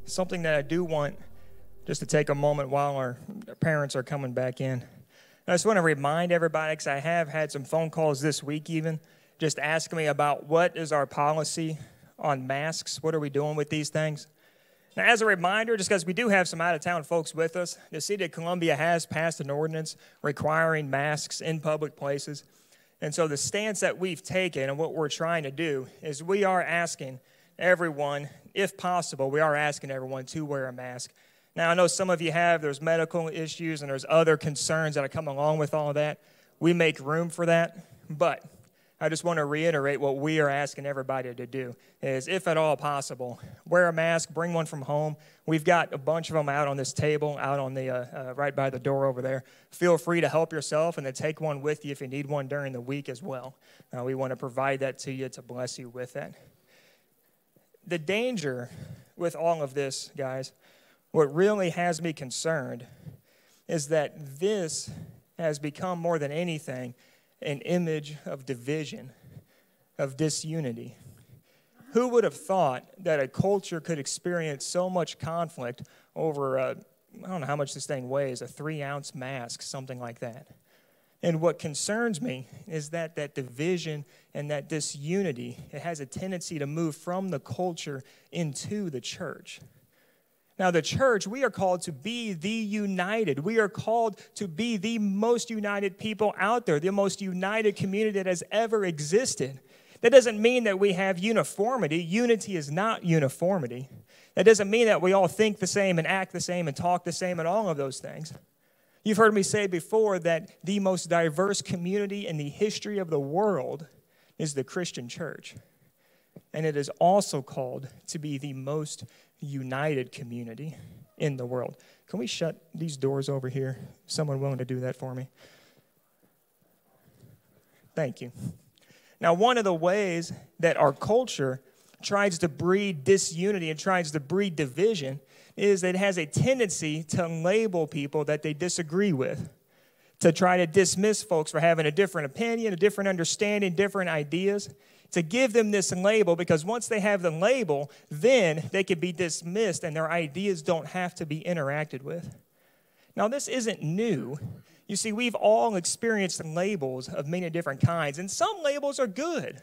something that I do want just to take a moment while our parents are coming back in. I just want to remind everybody, because I have had some phone calls this week even, just asking me about what is our policy on masks. What are we doing with these things? Now, as a reminder, just because we do have some out-of-town folks with us, the city of Columbia has passed an ordinance requiring masks in public places. And so the stance that we've taken and what we're trying to do is we are asking everyone, if possible, we are asking everyone to wear a mask. Now, I know some of you there's medical issues and there's other concerns that come along with all that. We make room for that, but I just want to reiterate what we are asking everybody to do is, if at all possible, wear a mask, bring one from home. We've got a bunch of them out on this table, out on the right by the door over there. Feel free to help yourself and then take one with you if you need one during the week as well. We want to provide that to you to bless you with that. The danger with all of this, guys, what really has me concerned is that this has become more than anything an image of division, of disunity. Who would have thought that a culture could experience so much conflict over, I don't know how much this thing weighs, a 3-ounce mask, something like that. And what concerns me is that division and that disunity, it has a tendency to move from the culture into the church. Now, the church, we are called to be the united. We are called to be the most united people out there, the most united community that has ever existed. That doesn't mean that we have uniformity. Unity is not uniformity. That doesn't mean that we all think the same and act the same and talk the same and all of those things. You've heard me say before that the most diverse community in the history of the world is the Christian church. And it is also called to be the most united community in the world. Can we shut these doors over here? Someone willing to do that for me? Thank you. Now, one of the ways that our culture tries to breed disunity and tries to breed division is that it has a tendency to label people that they disagree with, to try to dismiss folks for having a different opinion, a different understanding, different ideas, to give them this label, because once they have the label, then they can be dismissed and their ideas don't have to be interacted with. Now, this isn't new. You see, we've all experienced labels of many different kinds, and some labels are good.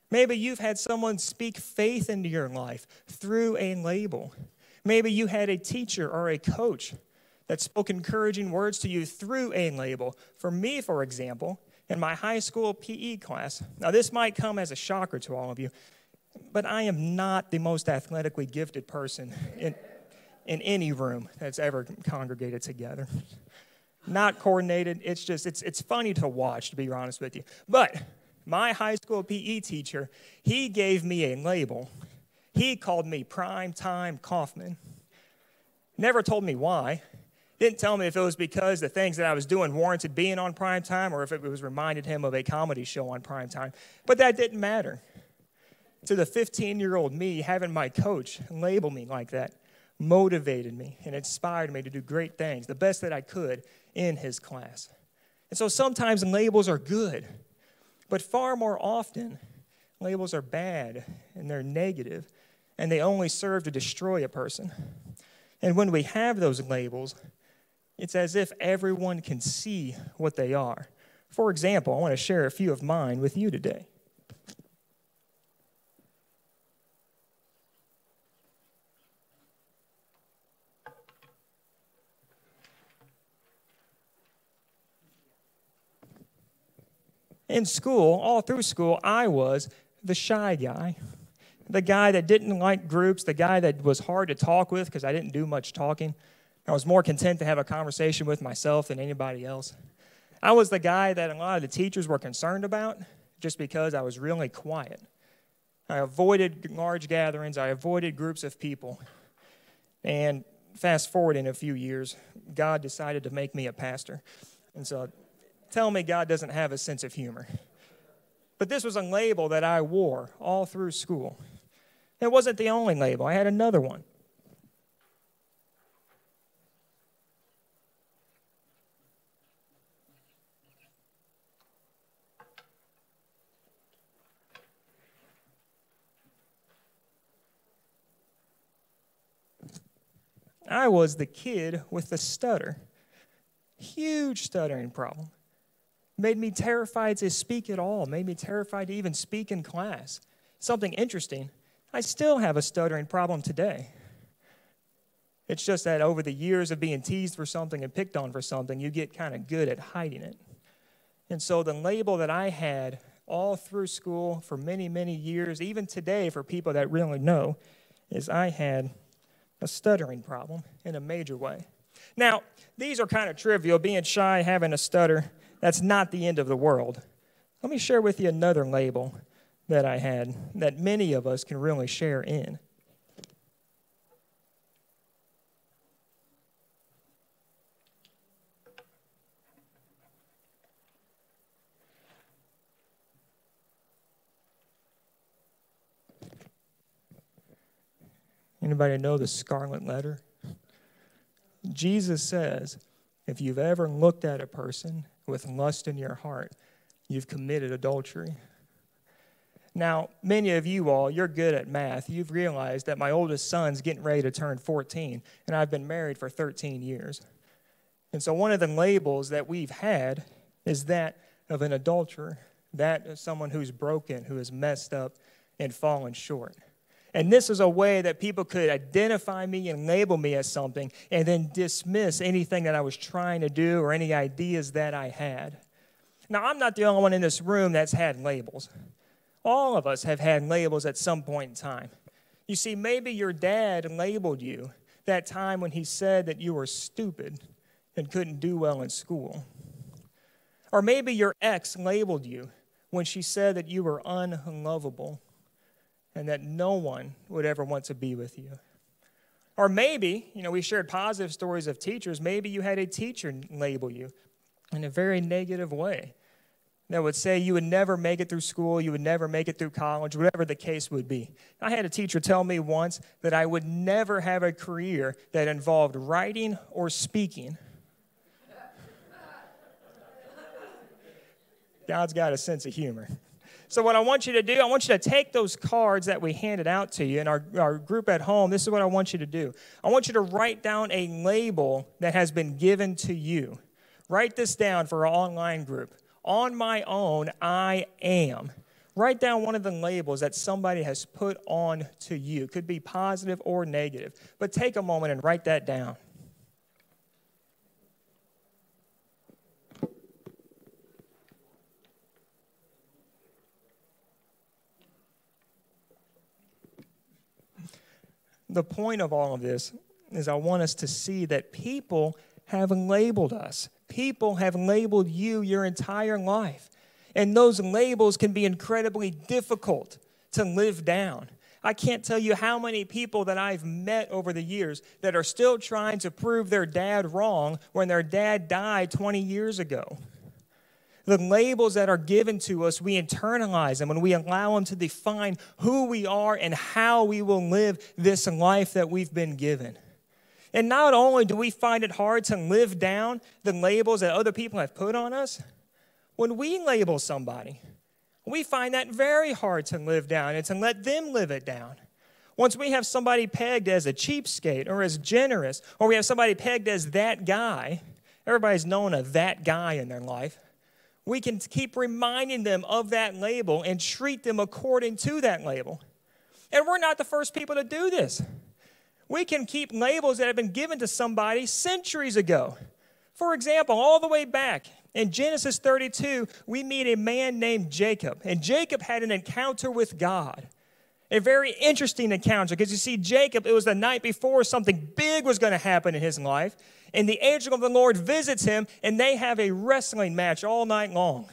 Maybe you've had someone speak faith into your life through a label. Maybe you had a teacher or a coach that spoke encouraging words to you through a label. For me, for example, in my high school PE class, now this might come as a shocker to all of you, but I am not the most athletically gifted person in any room that's ever congregated together. Not coordinated. It's funny to watch, to be honest with you. But my high school PE teacher, he gave me a label. He called me Prime Time Kaufman. Never told me why. Didn't tell me if it was because the things that I was doing warranted being on prime time or if it was reminded him of a comedy show on prime time. But that didn't matter. To the 15-year-old me, having my coach label me like that motivated me and inspired me to do great things, the best that I could in his class. And so sometimes labels are good, but far more often, labels are bad and they're negative, and they only serve to destroy a person. And when we have those labels, it's as if everyone can see what they are. For example, I want to share a few of mine with you today. In school, all through school, I was the shy guy. The guy that didn't like groups, the guy that was hard to talk with because I didn't do much talking. I was more content to have a conversation with myself than anybody else. I was the guy that a lot of the teachers were concerned about just because I was really quiet. I avoided large gatherings. I avoided groups of people. And fast forward in a few years, God decided to make me a pastor. And so tell me God doesn't have a sense of humor. But this was a label that I wore all through school. It wasn't the only label. I had another one. I was the kid with the stutter. Huge stuttering problem. Made me terrified to speak at all. Made me terrified to even speak in class. Something interesting, I still have a stuttering problem today. It's just that over the years of being teased for something and picked on for something, you get kind of good at hiding it. And so the label that I had all through school for many, many years, even today for people that really know, is I had a stuttering problem in a major way. Now, these are kind of trivial. Being shy, having a stutter, that's not the end of the world. Let me share with you another label that I had that many of us can really share in. Anybody know the scarlet letter? Jesus says, if you've ever looked at a person with lust in your heart, you've committed adultery. Now, many of you all, you're good at math. You've realized that my oldest son's getting ready to turn 14, and I've been married for 13 years. And so one of the labels that we've had is that of an adulterer, that of someone who's broken, who is messed up and fallen short. And this is a way that people could identify me and label me as something and then dismiss anything that I was trying to do or any ideas that I had. Now, I'm not the only one in this room that's had labels. All of us have had labels at some point in time. You see, maybe your dad labeled you that time when he said that you were stupid and couldn't do well in school. Or maybe your ex labeled you when she said that you were unlovable and that no one would ever want to be with you. Or maybe, we shared positive stories of teachers. Maybe you had a teacher label you in a very negative way that would say you would never make it through school, you would never make it through college, whatever the case would be. I had a teacher tell me once that I would never have a career that involved writing or speaking. God's got a sense of humor. So what I want you to do, I want you to take those cards that we handed out to you in our group at home. This is what I want you to do. I want you to write down a label that has been given to you. Write this down for our online group. On my own, I am. Write down one of the labels that somebody has put on to you. It could be positive or negative. But take a moment and write that down. The point of all of this is I want us to see that people have labeled us. People have labeled you your entire life. And those labels can be incredibly difficult to live down. I can't tell you how many people that I've met over the years that are still trying to prove their dad wrong when their dad died 20 years ago. The labels that are given to us, we internalize them and we allow them to define who we are and how we will live this life that we've been given. And not only do we find it hard to live down the labels that other people have put on us, when we label somebody, we find that very hard to live down and to let them live it down. Once we have somebody pegged as a cheapskate or as generous, or we have somebody pegged as that guy, everybody's known a that guy in their life, we can keep reminding them of that label and treat them according to that label. And we're not the first people to do this. We can keep labels that have been given to somebody centuries ago. For example, all the way back in Genesis 32, we meet a man named Jacob. And Jacob had an encounter with God. A very interesting encounter because you see, Jacob, it was the night before something big was going to happen in his life. And the angel of the Lord visits him, and they have a wrestling match all night long.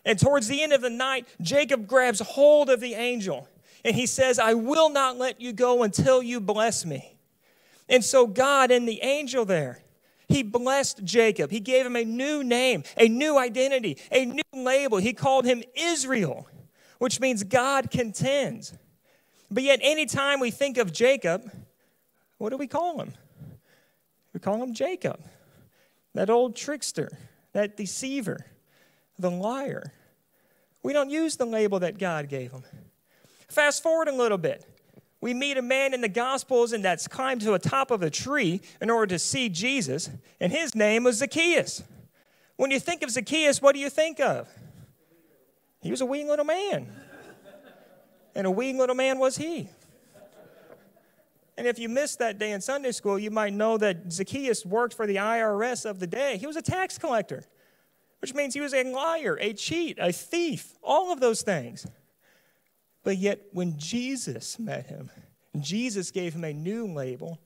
And towards the end of the night, Jacob grabs hold of the angel, and he says, I will not let you go until you bless me. And so God and the angel there, he blessed Jacob. He gave him a new name, a new identity, a new label. He called him Israel, which means God contends. But yet anytime we think of Jacob, what do we call him? We call him Jacob, that old trickster, that deceiver, the liar. We don't use the label that God gave him. Fast forward a little bit. we meet a man in the Gospels and that's climbed to the top of a tree in order to see Jesus, and his name was Zacchaeus. When you think of Zacchaeus, what do you think of? He was a wee little man. And a wee little man was he. And if you missed that day in Sunday school, you might know that Zacchaeus worked for the IRS of the day. He was a tax collector, which means he was a liar, a cheat, a thief, all of those things. But yet when Jesus met him, Jesus gave him a new label.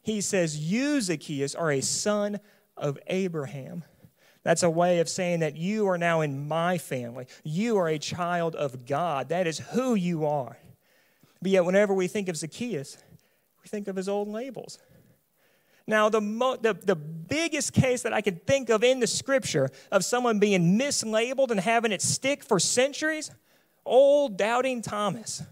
He says, you, Zacchaeus, are a son of Abraham. That's a way of saying that you are now in my family. You are a child of God. That is who you are. But yet whenever we think of Zacchaeus, we think of his old labels. Now, the biggest case that I can think of in the Scripture of someone being mislabeled and having it stick for centuries, old Doubting Thomas.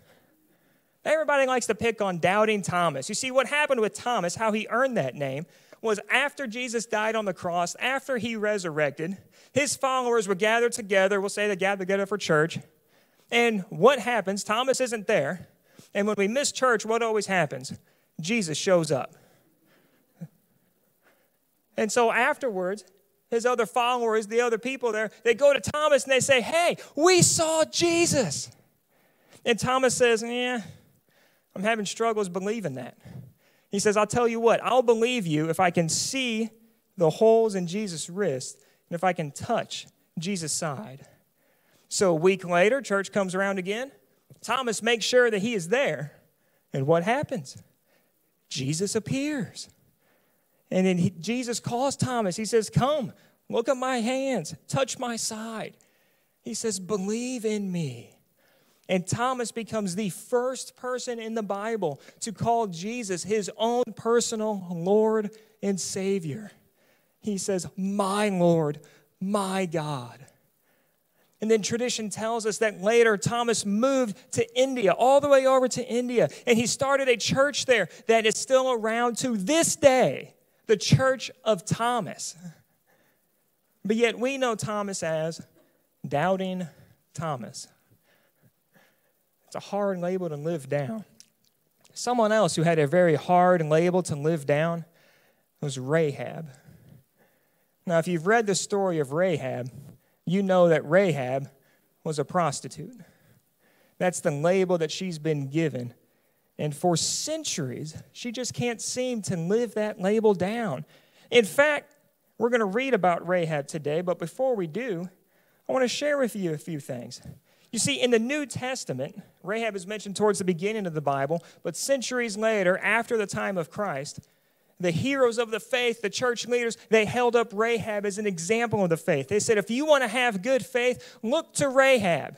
Everybody likes to pick on Doubting Thomas. You see, what happened with Thomas, how he earned that name, was after Jesus died on the cross, after he resurrected, his followers were gathered together. We'll say they gathered together for church. And what happens? Thomas isn't there. And when we miss church, what always happens? Jesus shows up. And so afterwards, his other followers, the other people there, they go to Thomas and they say, hey, we saw Jesus. And Thomas says, I'm having struggles believing that. He says, I'll tell you what, I'll believe you if I can see the holes in Jesus' wrist and if I can touch Jesus' side. So a week later, church comes around again. Thomas makes sure that he is there. And what happens? Jesus appears. And then Jesus calls Thomas. He says, come, look at my hands, touch my side. He says, believe in me. And Thomas becomes the first person in the Bible to call Jesus his own personal Lord and Savior. He says, my Lord, my God. And then tradition tells us that later Thomas moved to India, all the way over to India. And he started a church there that is still around to this day, the Church of Thomas. But yet we know Thomas as Doubting Thomas. It's a hard label to live down. Someone else who had a very hard label to live down was Rahab. Now, if you've read the story of Rahab, you know that Rahab was a prostitute. That's the label that she's been given. And for centuries, she just can't seem to live that label down. In fact, we're going to read about Rahab today, but before we do, I want to share with you a few things. You see, in the New Testament, Rahab is mentioned towards the beginning of the Bible, but centuries later, after the time of Christ, the heroes of the faith, the church leaders, they held up Rahab as an example of the faith. They said, if you want to have good faith, look to Rahab.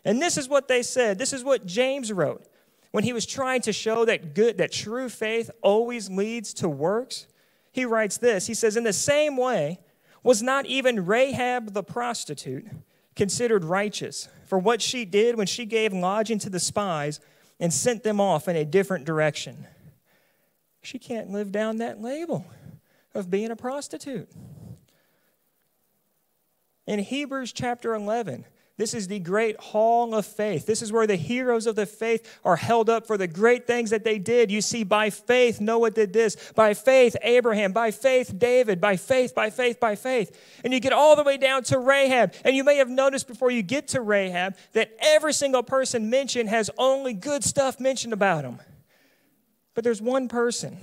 And this is what they said. This is what James wrote when he was trying to show that true faith always leads to works. He writes this. He says, in the same way, was not even Rahab the prostitute considered righteous for what she did when she gave lodging to the spies and sent them off in a different direction? She can't live down that label of being a prostitute. In Hebrews chapter 11, this is the great hall of faith. This is where the heroes of the faith are held up for the great things that they did. You see, by faith, Noah did this. By faith, Abraham. By faith, David. By faith, by faith, by faith. And you get all the way down to Rahab. And you may have noticed before you get to Rahab that every single person mentioned has only good stuff mentioned about them. But there's one person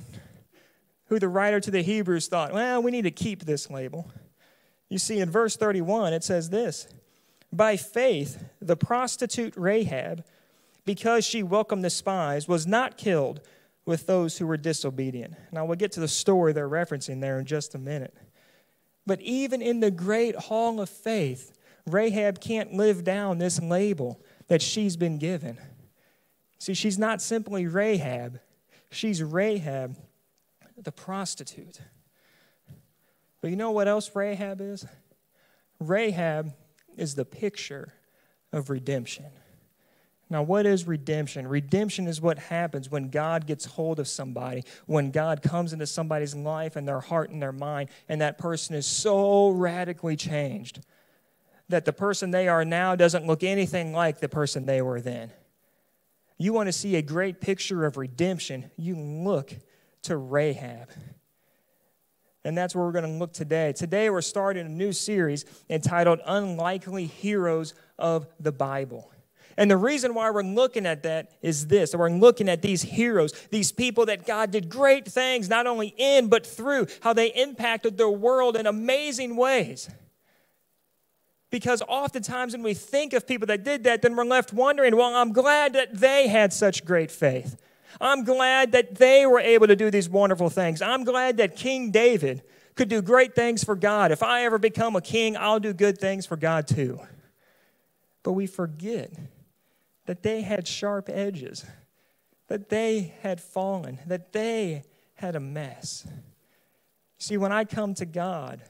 who the writer to the Hebrews thought, well, we need to keep this label. You see, in verse 31, it says this, by faith, the prostitute Rahab, because she welcomed the spies, was not killed with those who were disobedient. Now, we'll get to the story they're referencing there in just a minute. But even in the great hall of faith, Rahab can't live down this label that she's been given. See, she's not simply Rahab. She's Rahab, the prostitute. But you know what else Rahab is? Rahab is the picture of redemption. Now, what is redemption? Redemption is what happens when God gets hold of somebody, when God comes into somebody's life and their heart and their mind, and that person is so radically changed that the person they are now doesn't look anything like the person they were then. You want to see a great picture of redemption, you look to Rahab. And that's where we're going to look today. Today we're starting a new series entitled Unlikely Heroes of the Bible. And the reason why we're looking at that is this. We're looking at these heroes, these people that God did great things, not only in but through, how they impacted their world in amazing ways. Because oftentimes when we think of people that did that, then we're left wondering, well, I'm glad that they had such great faith. I'm glad that they were able to do these wonderful things. I'm glad that King David could do great things for God. If I ever become a king, I'll do good things for God too. But we forget that they had sharp edges, that they had fallen, that they had a mess. See, when I come to God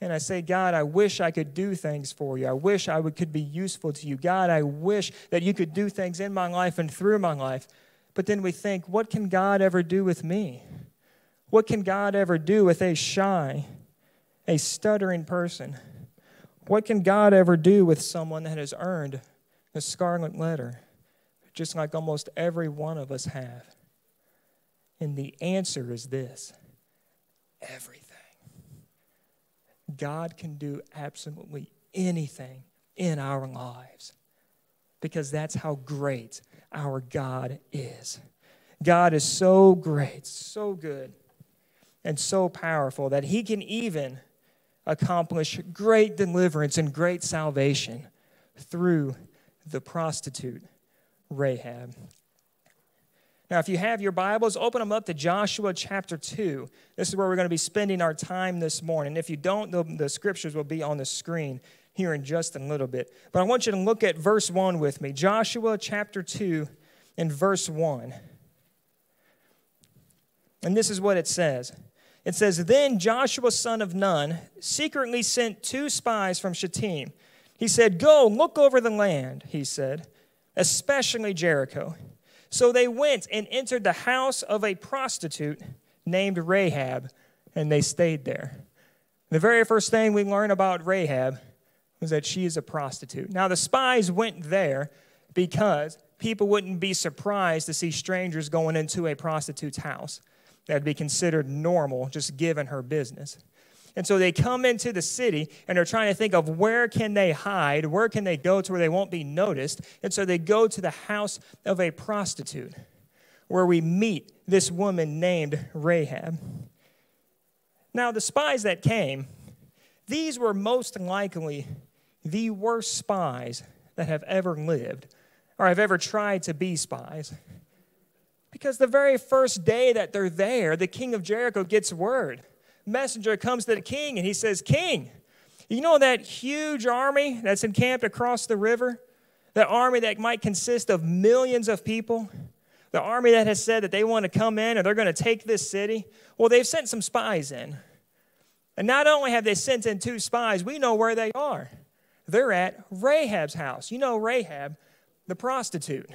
and I say, God, I wish I could do things for you. I wish I could be useful to you. God, I wish that you could do things in my life and through my life. But then we think, what can God ever do with me? What can God ever do with a shy, a stuttering person? What can God ever do with someone that has earned the scarlet letter, just like almost every one of us have? And the answer is this: everything. God can do absolutely anything in our lives because that's how great our God is. God is so great, so good, and so powerful that he can even accomplish great deliverance and great salvation through the prostitute Rahab. Now, if you have your Bibles, open them up to Joshua chapter 2. This is where we're going to be spending our time this morning. If you don't, the scriptures will be on the screen here in just a little bit. But I want you to look at verse 1 with me. Joshua chapter 2 and verse 1. And this is what it says. It says, Then Joshua son of Nun secretly sent 2 spies from Shittim. He said, Go, look over the land, he said, especially Jericho. So they went and entered the house of a prostitute named Rahab, and they stayed there. The very first thing we learn about Rahab was that she is a prostitute. Now, the spies went there because people wouldn't be surprised to see strangers going into a prostitute's house. That would be considered normal, just given her business. And so they come into the city, and they're trying to think of where can they hide, where can they go to where they won't be noticed. And so they go to the house of a prostitute, where we meet this woman named Rahab. Now, the spies that came, these were most likely the worst spies that have ever lived or have ever tried to be spies. Because the very first day that they're there, the king of Jericho gets word. Messenger comes to the king and he says, King, you know that huge army that's encamped across the river? That army that might consist of millions of people? The army that has said that they want to come in and they're going to take this city? Well, they've sent some spies in. And not only have they sent in 2 spies, we know where they are. They're at Rahab's house. You know Rahab, the prostitute.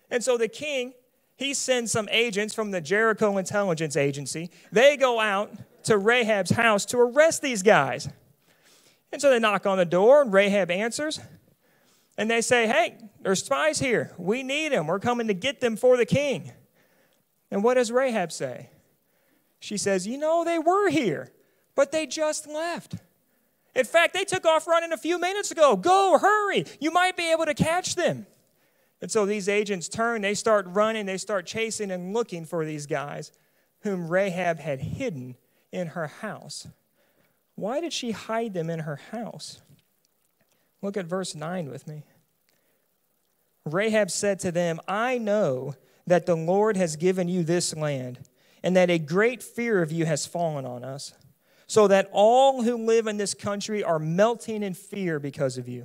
And so the king, he sends some agents from the Jericho Intelligence Agency. They go out to Rahab's house to arrest these guys. And so they knock on the door, and Rahab answers. And they say, hey, there's spies here. We need them. We're coming to get them for the king. And what does Rahab say? She says, you know, they were here, but they just left. In fact, they took off running a few minutes ago. Go, hurry. You might be able to catch them. And so these agents turn, they start running, they start chasing and looking for these guys whom Rahab had hidden in her house. Why did she hide them in her house? Look at verse 9 with me. Rahab said to them, I know that the Lord has given you this land, and that a great fear of you has fallen on us, so that all who live in this country are melting in fear because of you.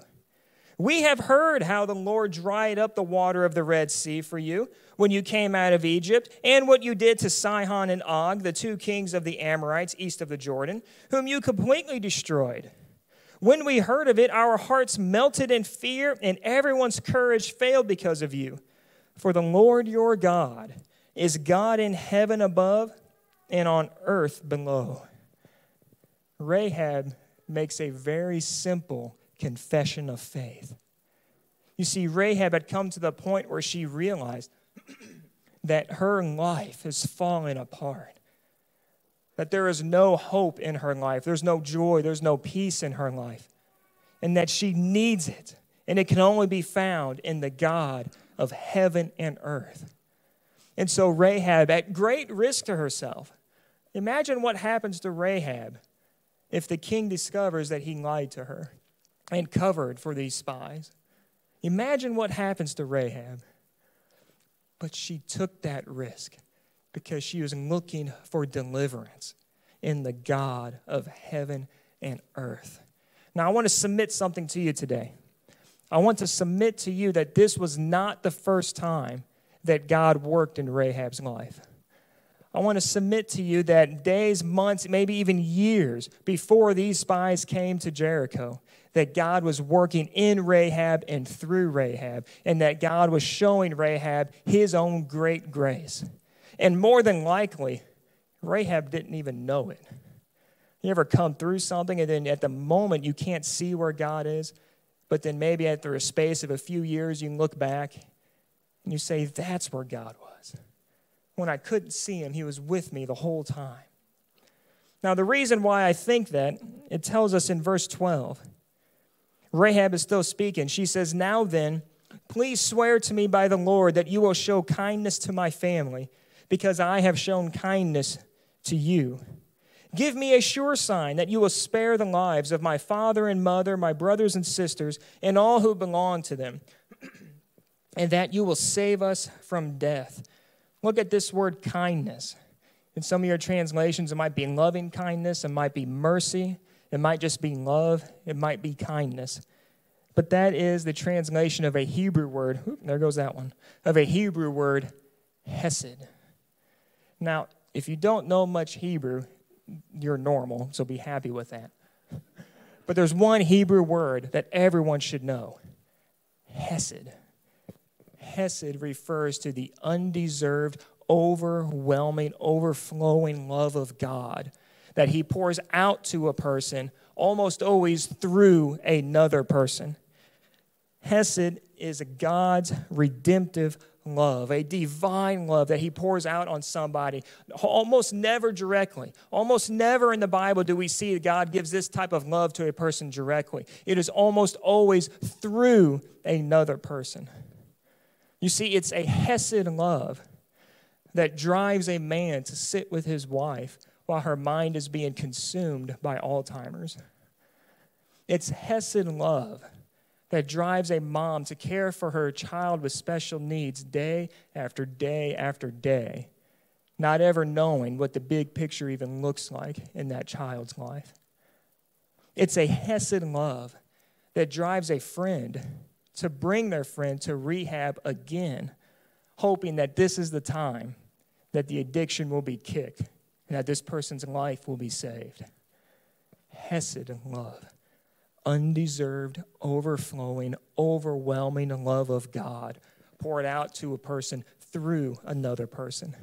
We have heard how the Lord dried up the water of the Red Sea for you when you came out of Egypt, and what you did to Sihon and Og, the 2 kings of the Amorites east of the Jordan, whom you completely destroyed. When we heard of it, our hearts melted in fear, and everyone's courage failed because of you. For the Lord your God is God in heaven above and on earth below. Rahab makes a very simple confession of faith. You see, Rahab had come to the point where she realized that her life is falling apart, that there is no hope in her life, there's no joy, there's no peace in her life, and that she needs it, and it can only be found in the God of heaven and earth. And so Rahab, at great risk to herself, imagine what happens to Rahab if the king discovers that he lied to her and covered for these spies. Imagine what happens to Rahab. But she took that risk because she was looking for deliverance in the God of heaven and earth. Now, I want to submit something to you today. I want to submit to you that this was not the first time that God worked in Rahab's life. I want to submit to you that days, months, maybe even years before these spies came to Jericho, that God was working in Rahab and through Rahab, and that God was showing Rahab his own great grace. And more than likely, Rahab didn't even know it. You ever come through something and then at the moment you can't see where God is, but then maybe after a space of a few years you can look back and you say, that's where God was. When I couldn't see him, he was with me the whole time. Now, the reason why I think that, it tells us in verse 12. Rahab is still speaking. She says, now then, please swear to me by the Lord that you will show kindness to my family, because I have shown kindness to you. Give me a sure sign that you will spare the lives of my father and mother, my brothers and sisters, and all who belong to them, and that you will save us from death. Look at this word kindness. In some of your translations, it might be loving kindness, it might be mercy, it might just be love, it might be kindness. But that is the translation of a Hebrew word, there goes that one, of a Hebrew word, hesed. Now, if you don't know much Hebrew, you're normal, so be happy with that. But there's one Hebrew word that everyone should know, hesed. Hesed refers to the undeserved, overwhelming, overflowing love of God that he pours out to a person, almost always through another person. Hesed is God's redemptive love, a divine love that he pours out on somebody, almost never directly. Almost never in the Bible do we see that God gives this type of love to a person directly. It is almost always through another person. You see, it's a hesed love that drives a man to sit with his wife while her mind is being consumed by Alzheimer's. It's hesed love that drives a mom to care for her child with special needs day after day after day, not ever knowing what the big picture even looks like in that child's life. It's a hesed love that drives a friend to bring their friend to rehab again, hoping that this is the time that the addiction will be kicked and that this person's life will be saved. Hesed love. Undeserved, overflowing, overwhelming love of God poured out to a person through another person.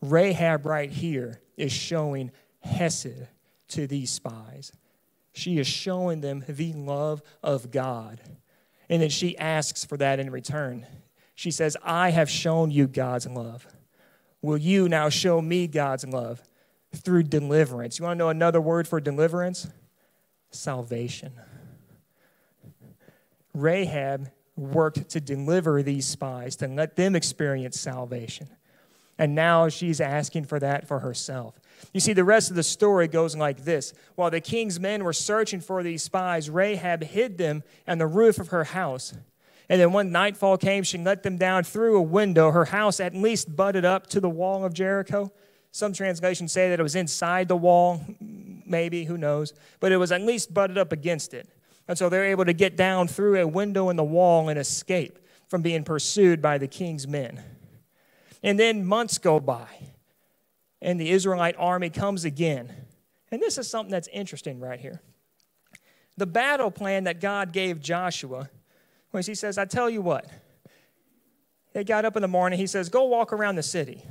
Rahab right here is showing hesed to these spies. She is showing them the love of God. And then she asks for that in return. She says, I have shown you God's love. Will you now show me God's love through deliverance? You want to know another word for deliverance? Salvation. Rahab worked to deliver these spies, to let them experience salvation. And now she's asking for that for herself. You see, the rest of the story goes like this. While the king's men were searching for these spies, Rahab hid them on the roof of her house. And then when nightfall came, she let them down through a window. Her house at least butted up to the wall of Jericho. Some translations say that it was inside the wall, maybe, who knows. But it was at least butted up against it. And so they're able to get down through a window in the wall and escape from being pursued by the king's men. And then months go by, and the Israelite army comes again. And this is something that's interesting right here. The battle plan that God gave Joshua was, he says, I tell you what. They got up in the morning, he says, go walk around the city.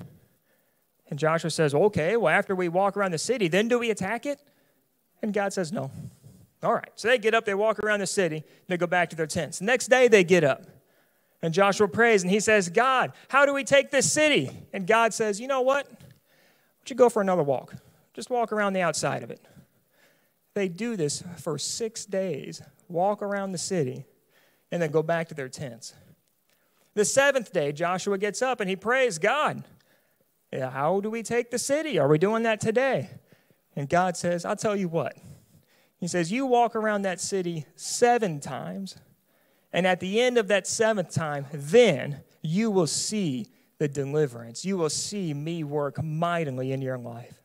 And Joshua says, okay, well, after we walk around the city, then do we attack it? And God says, no. All right, so they get up, they walk around the city, they go back to their tents. The next day they get up, and Joshua prays, and he says, God, how do we take this city? And God says, you know what? Why don't you go for another walk? Just walk around the outside of it. They do this for 6 days, walk around the city, and then go back to their tents. The seventh day, Joshua gets up and he prays, God, how do we take the city? Are we doing that today? And God says, I'll tell you what. He says, you walk around that city 7 times, and at the end of that 7th time, then you will see the deliverance. You will see me work mightily in your life.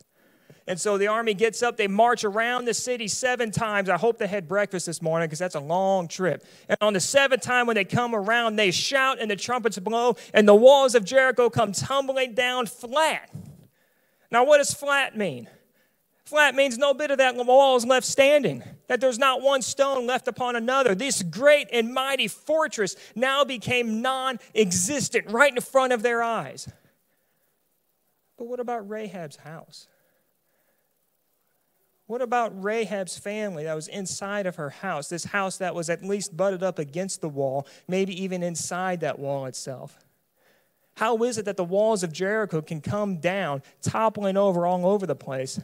And so the army gets up, they march around the city 7 times. I hope they had breakfast this morning because that's a long trip. And on the 7th time when they come around, they shout and the trumpets blow, and the walls of Jericho come tumbling down flat. Now, what does flat mean? Flat means no bit of that wall is left standing, that there's not one stone left upon another. This great and mighty fortress now became non-existent right in front of their eyes. But what about Rahab's house? What about Rahab's family that was inside of her house, this house that was at least butted up against the wall, maybe even inside that wall itself? How is it that the walls of Jericho can come down, toppling over all over the place,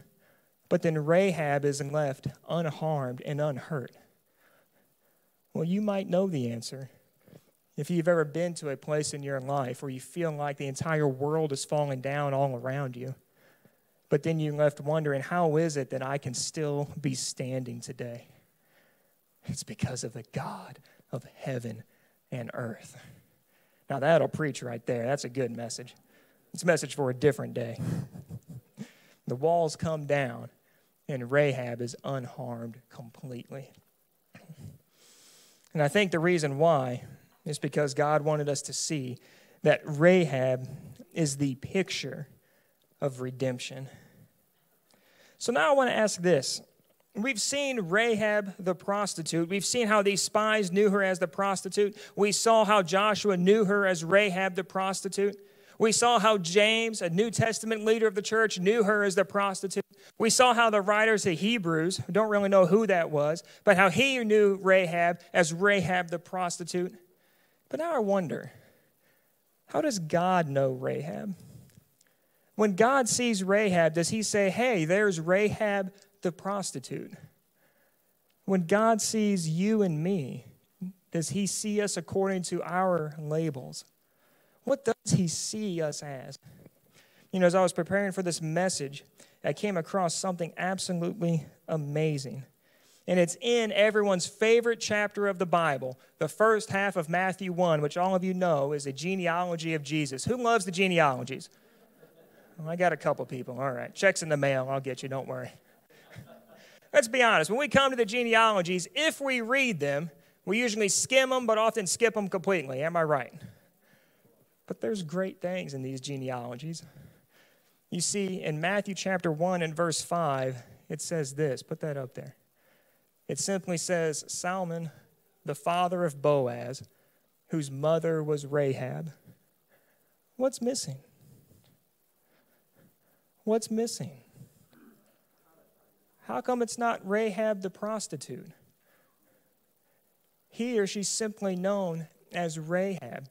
but then Rahab is left unharmed and unhurt? Well, you might know the answer. If you've ever been to a place in your life where you feel like the entire world is falling down all around you, but then you're left wondering, how is it that I can still be standing today? It's because of the God of heaven and earth. Now that'll preach right there. That's a good message. It's a message for a different day. The walls come down, and Rahab is unharmed completely. And I think the reason why is because God wanted us to see that Rahab is the picture of redemption. So now I want to ask this. We've seen Rahab the prostitute. We've seen how these spies knew her as the prostitute. We saw how Joshua knew her as Rahab the prostitute. We saw how James, a New Testament leader of the church, knew her as the prostitute. We saw how the writers of Hebrews, don't really know who that was, but how he knew Rahab as Rahab the prostitute. But now I wonder, how does God know Rahab? When God sees Rahab, does he say, hey, there's Rahab the prostitute? When God sees you and me, does he see us according to our labels? What does he see us as? You know, as I was preparing for this message, I came across something absolutely amazing. And it's in everyone's favorite chapter of the Bible, the first half of Matthew 1, which all of you know is a genealogy of Jesus. Who loves the genealogies? Well, I got a couple people. All right. Check's in the mail. I'll get you. Don't worry. Let's be honest. When we come to the genealogies, if we read them, we usually skim them, but often skip them completely. Am I right? But there's great things in these genealogies. You see, in Matthew chapter 1 and verse 5, it says this. Put that up there. It simply says, Salmon, the father of Boaz, whose mother was Rahab. What's missing? What's missing? How come it's not Rahab the prostitute? Here, she's simply known as Rahab.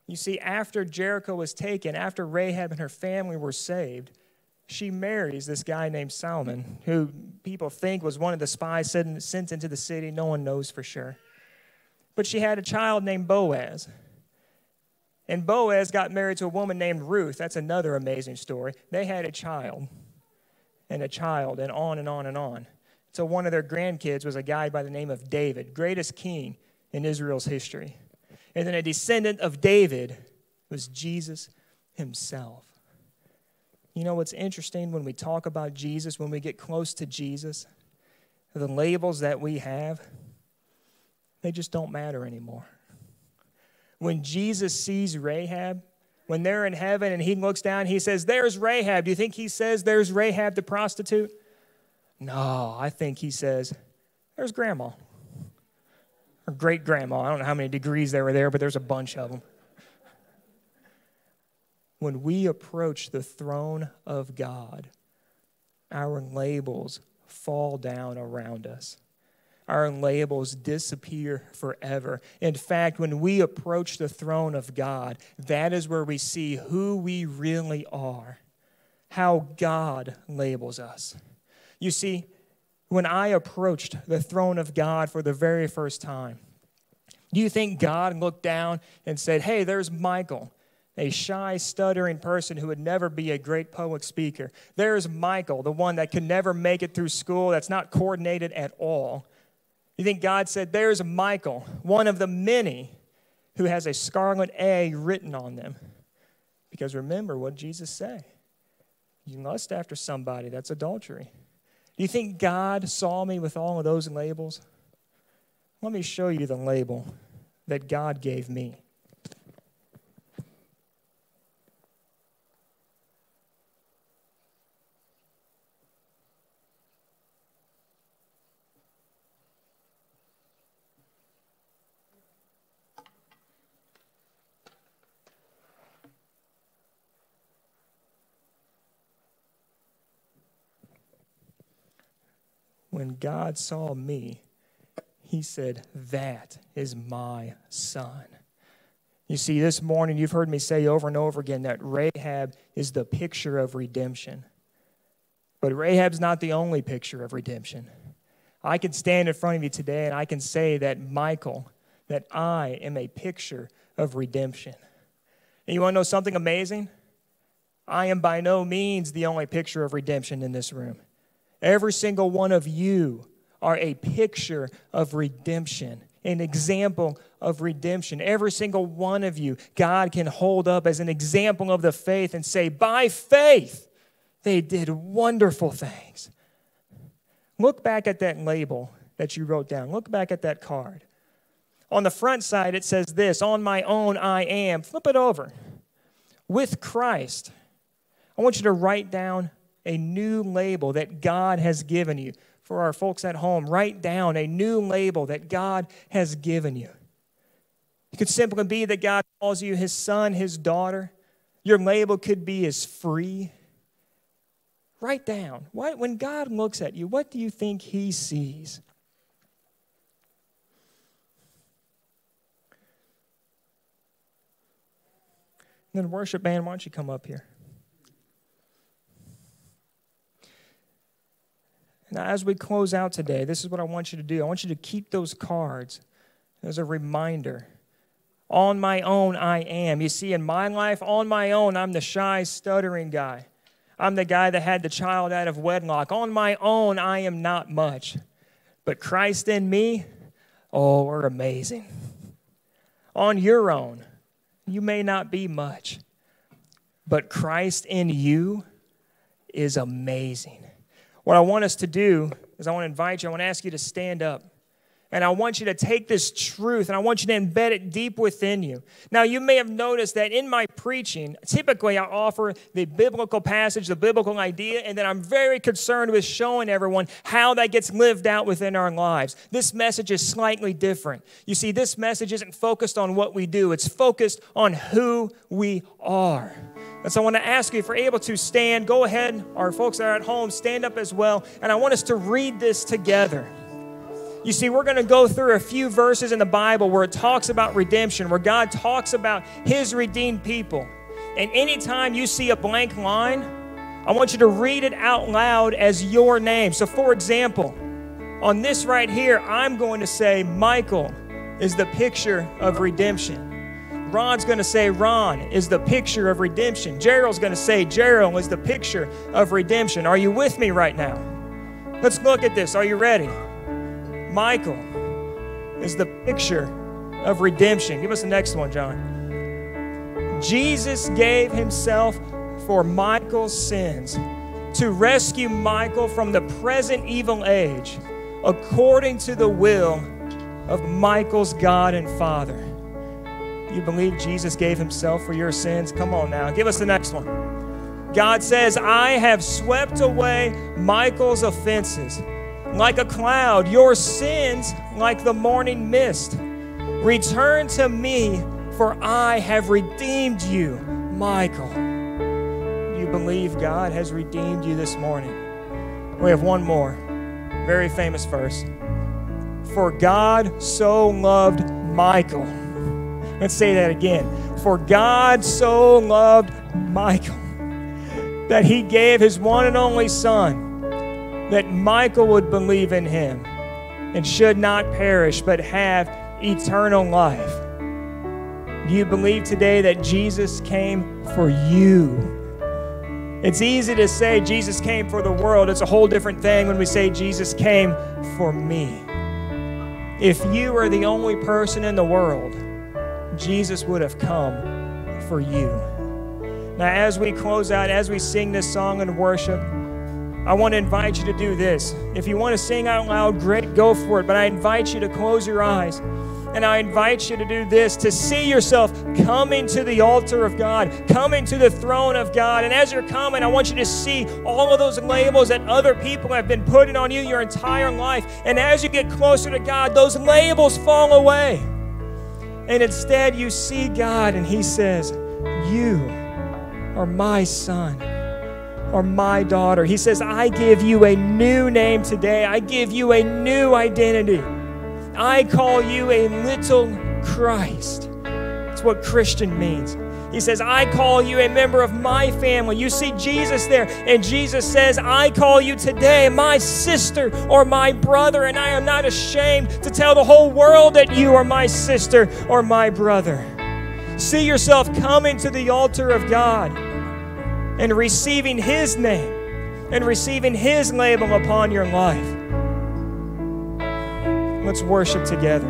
You see, after Jericho was taken, after Rahab and her family were saved, she marries this guy named Salmon, who people think was one of the spies sent into the city. No one knows for sure. But she had a child named Boaz. And Boaz got married to a woman named Ruth. That's another amazing story. They had a child, and on and on and on. So one of their grandkids was a guy by the name of David, greatest king in Israel's history. And then a descendant of David was Jesus himself. You know what's interesting when we talk about Jesus, when we get close to Jesus, the labels that we have, they just don't matter anymore. When Jesus sees Rahab, when they're in heaven and he looks down, he says, there's Rahab. Do you think he says, there's Rahab the prostitute? No, I think he says, there's Grandma. Or great-grandma. I don't know how many degrees there were there, but there's a bunch of them. When we approach the throne of God, our labels fall down around us. our labels disappear forever. In fact, when we approach the throne of God, that is where we see who we really are, how God labels us. You see, when I approached the throne of God for the very first time, do you think God looked down and said, hey, there's Michael, a shy, stuttering person who would never be a great public speaker. There's Michael, the one that could never make it through school, that's not coordinated at all. You think God said, there's Michael, one of the many who has a scarlet A written on them? Because remember what Jesus said. You lust after somebody, that's adultery. Do you think God saw me with all of those labels? Let me show you the label that God gave me. When God saw me, he said, that is my son. You see, this morning you've heard me say over and over again that Rahab is the picture of redemption. But Rahab's not the only picture of redemption. I can stand in front of you today and I can say that Michael, that I am a picture of redemption. And you want to know something amazing? I am by no means the only picture of redemption in this room. Every single one of you are a picture of redemption, an example of redemption. Every single one of you, God can hold up as an example of the faith and say, by faith, they did wonderful things. Look back at that label that you wrote down. Look back at that card. On the front side, it says this, on my own I am. Flip it over. With Christ. I want you to write down a new label that God has given you. For our folks at home, write down a new label that God has given you. It could simply be that God calls you his son, his daughter. Your label could be as free. Write down, when God looks at you, what do you think he sees? And then worship band, why don't you come up here? Now, as we close out today, this is what I want you to do. I want you to keep those cards as a reminder. On my own, I am. You see, in my life, on my own, I'm the shy, stuttering guy. I'm the guy that had the child out of wedlock. On my own, I am not much. But Christ in me, oh, we're amazing. On your own, you may not be much. But Christ in you is amazing. What I want us to do is I want to invite you, I want to ask you to stand up. And I want you to take this truth and I want you to embed it deep within you. Now, you may have noticed that in my preaching, typically I offer the biblical passage, the biblical idea, and then I'm very concerned with showing everyone how that gets lived out within our lives. This message is slightly different. You see, this message isn't focused on what we do. It's focused on who we are. And so I want to ask you, if you're able to stand, go ahead. Our folks that are at home, stand up as well. And I want us to read this together. You see, we're going to go through a few verses in the Bible where it talks about redemption, where God talks about his redeemed people. And anytime you see a blank line, I want you to read it out loud as your name. So, for example, on this right here, I'm going to say Michael is the picture of redemption. Ron's going to say Ron is the picture of redemption. Gerald's going to say Gerald is the picture of redemption. Are you with me right now? Let's look at this. Are you ready? Michael is the picture of redemption. Give us the next one, John. Jesus gave himself for Michael's sins to rescue Michael from the present evil age according to the will of Michael's God and Father. You believe Jesus gave himself for your sins? Come on now. Give us the next one. God says, I have swept away Michael's offenses like a cloud, your sins like the morning mist. Return to me, for I have redeemed you, Michael. Do you believe God has redeemed you this morning? We have one more. Very famous verse. For God so loved Michael. Let's say that again. For God so loved Michael that he gave his one and only Son, that Michael would believe in him and should not perish but have eternal life. Do you believe today that Jesus came for you? It's easy to say Jesus came for the world. It's a whole different thing when we say Jesus came for me. If you are the only person in the world, Jesus would have come for you. Now, as we close out, as we sing this song and worship, I want to invite you to do this. If you want to sing out loud, great, go for it. But I invite you to close your eyes. And I invite you to do this, to see yourself coming to the altar of God, coming to the throne of God. And as you're coming, I want you to see all of those labels that other people have been putting on you your entire life. And as you get closer to God, those labels fall away. And instead you see God and He says, you are my son or my daughter. He says, I give you a new name today. I give you a new identity. I call you a little Christ. That's what Christian means. He says, I call you a member of my family. You see Jesus there, and Jesus says, I call you today my sister or my brother, and I am not ashamed to tell the whole world that you are my sister or my brother. See yourself coming to the altar of God and receiving His name and receiving His label upon your life. Let's worship together.